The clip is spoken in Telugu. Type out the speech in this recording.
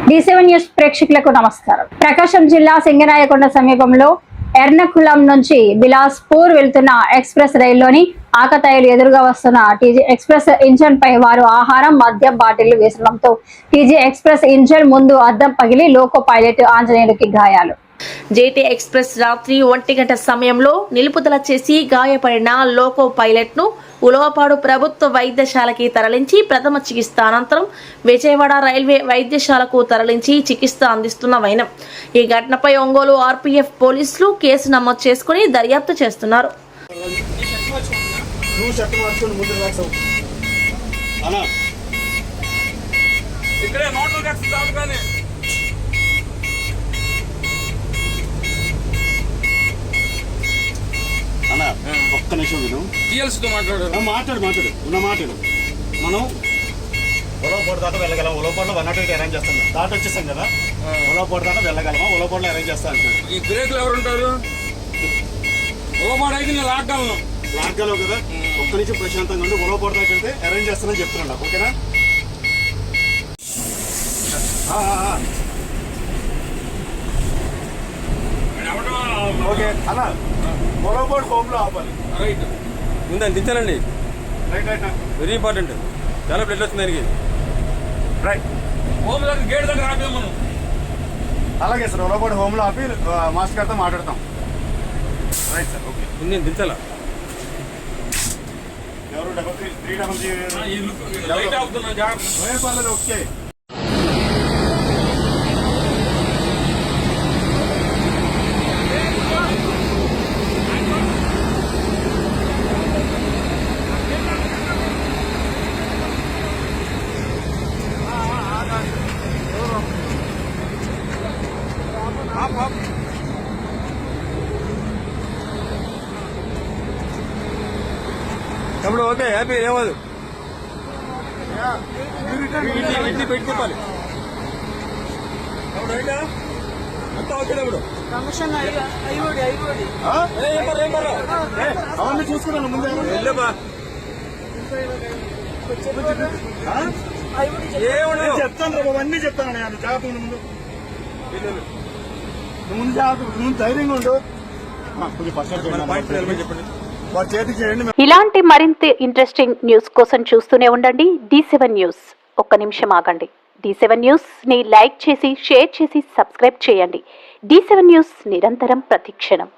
D7 న్యూస్ ప్రేక్షకులకు నమస్కారం. ప్రకాశం జిల్లా సింగరాయకొండ సమీపంలో ఎర్నకులం నుంచి బిలాస్పూర్ వెళ్తున్న ఎక్స్ప్రెస్ రైల్లోని ఆకతాయిలు ఎదురుగా వస్తున్న టీజీ ఎక్స్ప్రెస్ ఇంజన్ పై వారు ఆహారం మద్యం బాటిళ్లు వేసడంతో టీజీ ఎక్స్ప్రెస్ ఇంజన్ ముందు అద్దం పగిలి లోకో పైలట్ ఆంజనేయులకి గాయాలు. జేటీ ఎక్స్ప్రెస్ రాత్రి 1 గంట సమయంలో నిలుపుదల చేసి గాయపడిన లోకో పైలట్ ను ఉలవపాడు ప్రభుత్వ వైద్యశాలకి తరలించి ప్రథమ చికిత్స అనంతరం విజయవాడ రైల్వే వైద్యశాలకు తరలించి చికిత్స అందిస్తున్న వైనం. ఈ ఘటనపై ఒంగోలు ఆర్పీఎఫ్ పోలీసులు కేసు నమోదు చేసుకుని దర్యాప్తు చేస్తున్నారు. ఒక్క నిమిషం విను. మాట్లాడు మనం ఉలవపాడు దాకా వెళ్ళగలం. ఉలవపాడులో 108 అరేంజ్ చేస్తాం. దాటి వచ్చేసాం కదా, ఉలవపాడు దాకా వెళ్ళగలమా? ఉలవపాడులో అరేంజ్ చేస్తాను. ఈ బ్రేక్లు ఎవరు ఉంటారు? ఉలవపాడు అయితే నేను లాగలను కదా. ఒక్క నిమిషం ప్రశాంతంగా ఉండి ఉలవపాడు దాకా వెళ్తే అరేంజ్ చేస్తానని చెప్తున్నాను నాకు. ఓకేనా? ఓకే అన్న, ఉలవపాడు హోమ్లో ఆపాలి. రైట్ ఉందని దించాలండి. Right right very important. చాలా బ్లడ్ వస్తుంది దానికి. రైట్. హోమ్ దగ్గర గేట్ దగ్గర ఆపేది మనం. అలాగే సార్, ఉలవపాడు హోమ్లో ఆపి మాస్టర్ గారితో మాట్లాడతాం. Right sir. ఓకే. నేను దించాలా? ఎవరు 333 లైట్ ఆపుతున్నా జాగ్రత్త. పర్లేదు. ఓకే. తమ్ముడు ఓకే, హ్యాపీ ఏమదు. వీటిని పెట్టుకోవాలి తమ్ముడు. రైటా అంతా ఓకే తమ్ముడు. అవన్నీ చూసుకున్నాను ముందే. వెళ్ళబా చెప్తాను రా, అవన్నీ చెప్తాను. నేను జాగ్రత్త ముందు ముందు జాగ్రత్త, ముందు ధైర్యంగా ఉండు. చెప్పండి. ఇలాంటి మరింత ఇంట్రెస్టింగ్ న్యూస్ కోసం చూస్తూనే ఉండండి D7 న్యూస్. ఒక్క నిమిషం ఆగండి. D7 న్యూస్ ని లైక్ చేసి, షేర్ చేసి, సబ్స్క్రైబ్ చేయండి. D7 న్యూస్ నిరంతరం ప్రతిక్షణం.